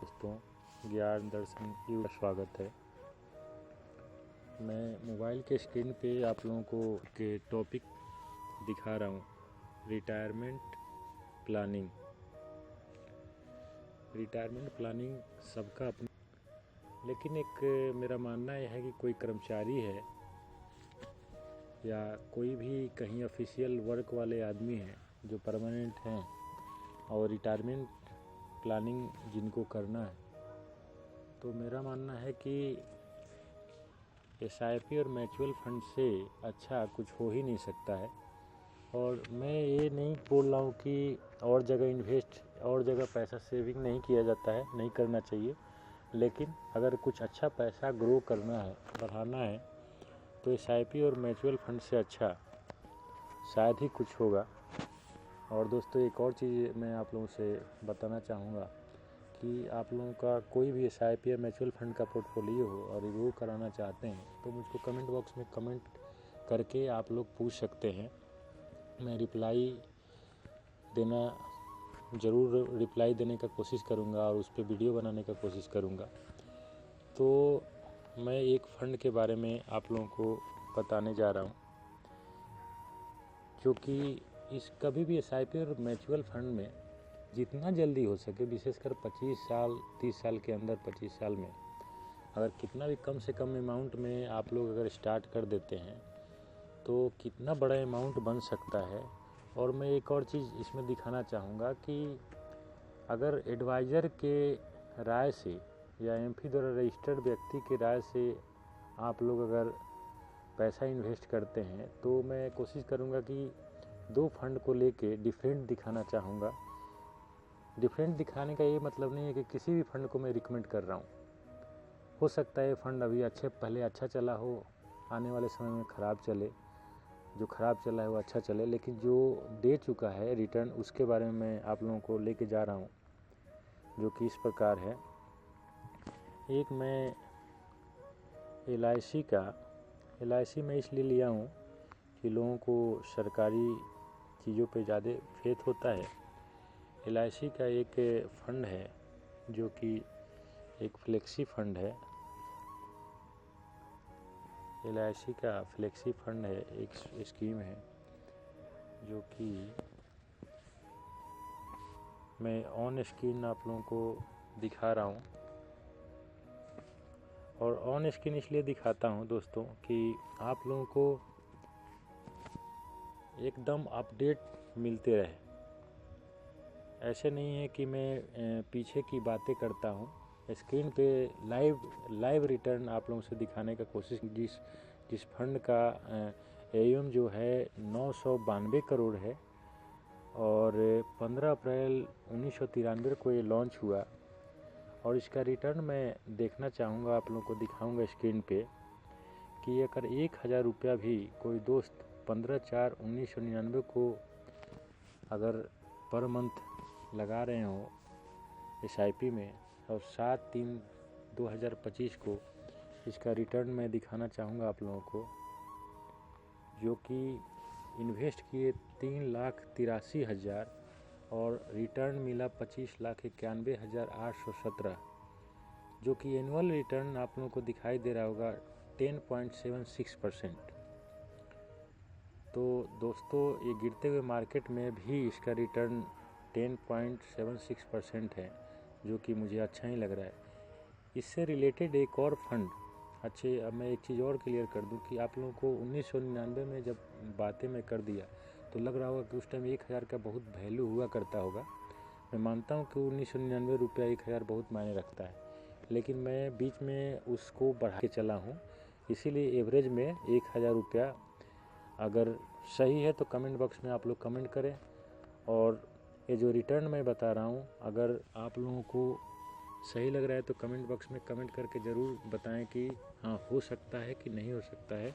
दोस्तों, ज्ञान दर्शन का स्वागत है। मैं मोबाइल के स्क्रीन पे आप लोगों को के टॉपिक दिखा रहा हूँ, रिटायरमेंट प्लानिंग। रिटायरमेंट प्लानिंग सबका अपना, लेकिन एक मेरा मानना यह है कि कोई कर्मचारी है या कोई भी कहीं ऑफिशियल वर्क वाले आदमी हैं जो परमानेंट हैं और रिटायरमेंट प्लानिंग जिनको करना है, तो मेरा मानना है कि SIP और म्यूचुअल फंड से अच्छा कुछ हो ही नहीं सकता है। और मैं ये नहीं बोल रहा हूँ कि और जगह पैसा सेविंग नहीं किया जाता है, नहीं करना चाहिए, लेकिन अगर कुछ अच्छा पैसा ग्रो करना है, बढ़ाना है, तो SIP और म्यूचुअल फंड से अच्छा शायद ही कुछ होगा। और दोस्तों, एक और चीज़ मैं आप लोगों से बताना चाहूँगा कि आप लोगों का कोई भी SIP या म्यूचुअल फंड का पोर्टफोलियो हो और रिव्यू कराना चाहते हैं तो मुझको कमेंट बॉक्स में कमेंट करके आप लोग पूछ सकते हैं। मैं रिप्लाई देने का कोशिश करूँगा और उस पर वीडियो बनाने का कोशिश करूँगा। तो मैं एक फ़ंड के बारे में आप लोगों को बताने जा रहा हूँ, जो कि कभी भी SIP और म्यूचुअल फंड में जितना जल्दी हो सके, विशेषकर 25 साल 30 साल के अंदर, 25 साल में अगर कितना भी कम से कम अमाउंट में आप लोग अगर स्टार्ट कर देते हैं तो कितना बड़ा अमाउंट बन सकता है। और मैं एक और चीज़ इसमें दिखाना चाहूँगा कि अगर एडवाइज़र के राय से या MP द्वारा रजिस्टर्ड व्यक्ति की राय से आप लोग अगर पैसा इन्वेस्ट करते हैं तो मैं कोशिश करूँगा कि दो फंड को लेके डिफरेंट दिखाना चाहूँगा। डिफरेंट दिखाने का ये मतलब नहीं है कि किसी भी फंड को मैं रिकमेंड कर रहा हूँ। हो सकता है ये फंड अभी पहले अच्छा चला हो, आने वाले समय में ख़राब चले, जो ख़राब चला है वो अच्छा चले, लेकिन जो दे चुका है रिटर्न उसके बारे में मैं आप लोगों को लेके जा रहा हूँ, जो कि इस प्रकार है। एक मैं LIC में इसलिए लिया हूँ कि लोगों को सरकारी चीज़ों पे ज़्यादा फेथ होता है। LIC का एक फ़ंड है जो कि एक फ्लेक्सी फंड है। LIC का फ्लेक्सी फंड है, एक स्कीम है जो कि मैं ऑन स्क्रीन आप लोगों को दिखा रहा हूँ। और ऑन स्क्रीन इसलिए दिखाता हूँ दोस्तों कि आप लोगों को एकदम अपडेट मिलते रहे। ऐसे नहीं है कि मैं पीछे की बातें करता हूँ, स्क्रीन पे लाइव रिटर्न आप लोगों से दिखाने का कोशिश। जिस फंड का AUM जो है 992 करोड़ है और 15 अप्रैल 1993 को ये लॉन्च हुआ, और इसका रिटर्न मैं देखना चाहूँगा, आप लोगों को दिखाऊँगा स्क्रीन पे कि अगर 1000 रुपया भी कोई दोस्त 15/4/1999 को अगर पर मंथ लगा रहे हो SIP में और 7/3/2025 को इसका रिटर्न मैं दिखाना चाहूँगा आप लोगों को, जो कि इन्वेस्ट किए 3,83,000 और रिटर्न मिला 25,91,817, जो कि एनुअल रिटर्न आप लोगों को दिखाई दे रहा होगा 10.76%। तो दोस्तों, ये गिरते हुए मार्केट में भी इसका रिटर्न 10.76% है, जो कि मुझे अच्छा ही लग रहा है। इससे रिलेटेड एक और फंड अब मैं एक चीज़ और क्लियर कर दूं कि आप लोगों को 1999 में जब बातें मैं कर दिया तो लग रहा होगा कि उस टाइम 1000 का बहुत वैल्यू हुआ करता होगा। मैं मानता हूं कि 1999 रुपया 1000 बहुत मायने रखता है, लेकिन मैं बीच में उसको बढ़ा के चला हूं, इसीलिए एवरेज में 1000 रुपया अगर सही है तो कमेंट बॉक्स में आप लोग कमेंट करें। और ये जो रिटर्न मैं बता रहा हूँ, अगर आप लोगों को सही लग रहा है तो कमेंट बॉक्स में कमेंट करके ज़रूर बताएं कि हाँ हो सकता है कि नहीं हो सकता है।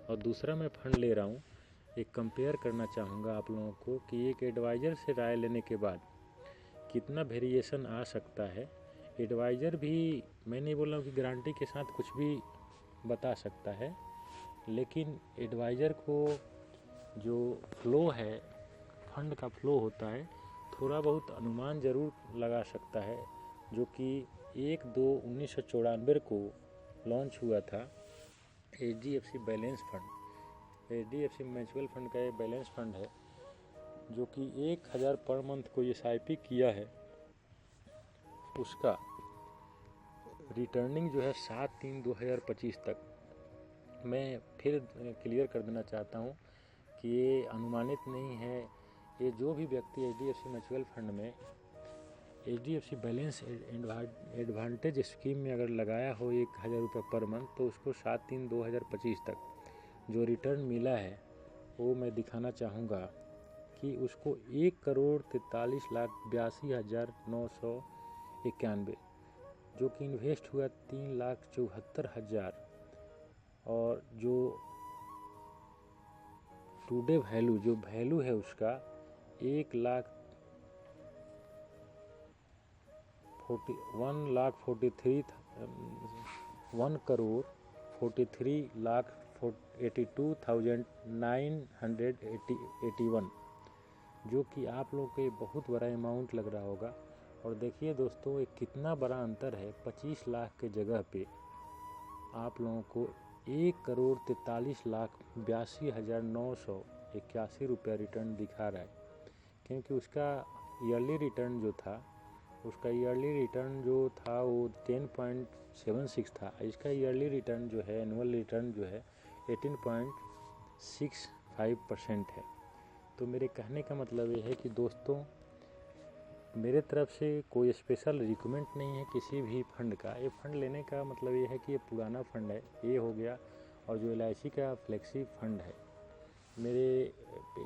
और दूसरा मैं फ़ंड ले रहा हूँ, एक कंपेयर करना चाहूँगा आप लोगों को कि एक एडवाइज़र से राय लेने के बाद कितना वेरिएशन आ सकता है। एडवाइज़र भी, मैं नहीं बोल रहा हूँ कि गारंटी के साथ कुछ भी बता सकता है, लेकिन एडवाइज़र को जो फ्लो है, फंड का फ्लो होता है, थोड़ा बहुत अनुमान ज़रूर लगा सकता है। जो कि 1/2/1994 को लॉन्च हुआ था। HDFC balance fund, HDFC mutual fund का ये बैलेंस फंड है जो कि 1000 पर मंथ को SIP किया है, उसका रिटर्निंग जो है 7/3/2025 तक। मैं फिर क्लियर कर देना चाहता हूँ कि ये अनुमानित नहीं है। ये जो भी व्यक्ति HDFC म्यूचुअल फंड में HDFC बैलेंस एडवांटेज स्कीम में अगर लगाया हो 1000 रुपये पर मंथ, तो उसको 7/3/2025 तक जो रिटर्न मिला है वो मैं दिखाना चाहूँगा कि उसको 1,43,82,991, जो कि इन्वेस्ट हुआ 3,74,000, और जो टुडे वैल्यू जो वैल्यू है उसका 1,43,82,981, जो कि आप लोग को ये बहुत बड़ा अमाउंट लग रहा होगा। और देखिए दोस्तों, ये कितना बड़ा अंतर है। 25 लाख के जगह पे आप लोगों को 1,43,82,981 रुपया रिटर्न दिखा रहा है, क्योंकि उसका ईयरली रिटर्न जो था वो 10.76 था। इसका ईयरली रिटर्न जो है, एनुअल रिटर्न जो है 18.65% है। तो मेरे कहने का मतलब ये है कि दोस्तों, मेरे तरफ से कोई स्पेशल रिकमेंड नहीं है किसी भी फंड का। ये फंड लेने का मतलब ये है कि ये पुराना फंड है, ये हो गया। और जो LIC का फ्लेक्सी फंड है, मेरे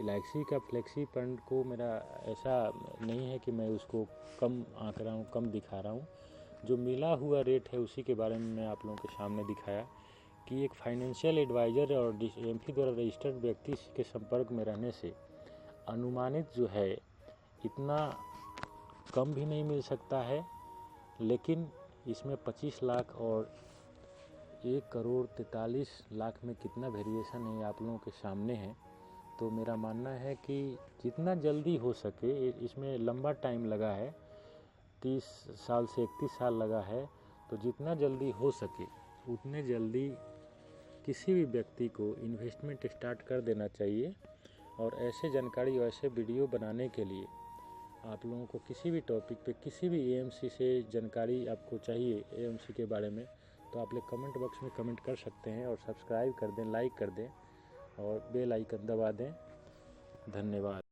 LIC का फ्लेक्सी फंड को मेरा ऐसा नहीं है कि मैं उसको कम आंक रहा हूँ, कम दिखा रहा हूँ। जो मिला हुआ रेट है उसी के बारे में मैं आप लोगों के सामने दिखाया कि एक फाइनेंशियल एडवाइज़र और MP द्वारा रजिस्टर्ड व्यक्ति के संपर्क में रहने से अनुमानित जो है इतना कम भी नहीं मिल सकता है, लेकिन इसमें 25 लाख और 1,43,00,000 में कितना वेरिएशन है आप लोगों के सामने है। तो मेरा मानना है कि जितना जल्दी हो सके, इसमें लंबा टाइम लगा है, 30 साल से 31 साल लगा है, तो जितना जल्दी हो सके उतने जल्दी किसी भी व्यक्ति को इन्वेस्टमेंट स्टार्ट कर देना चाहिए। और ऐसे जानकारी और ऐसे वीडियो बनाने के लिए आप लोगों को किसी भी टॉपिक पे, किसी भी AMC से जानकारी आपको चाहिए AMC के बारे में, तो आप लोग कमेंट बॉक्स में कमेंट कर सकते हैं। और सब्सक्राइब कर दें, लाइक कर दें और बेल आइकन दबा दें। धन्यवाद।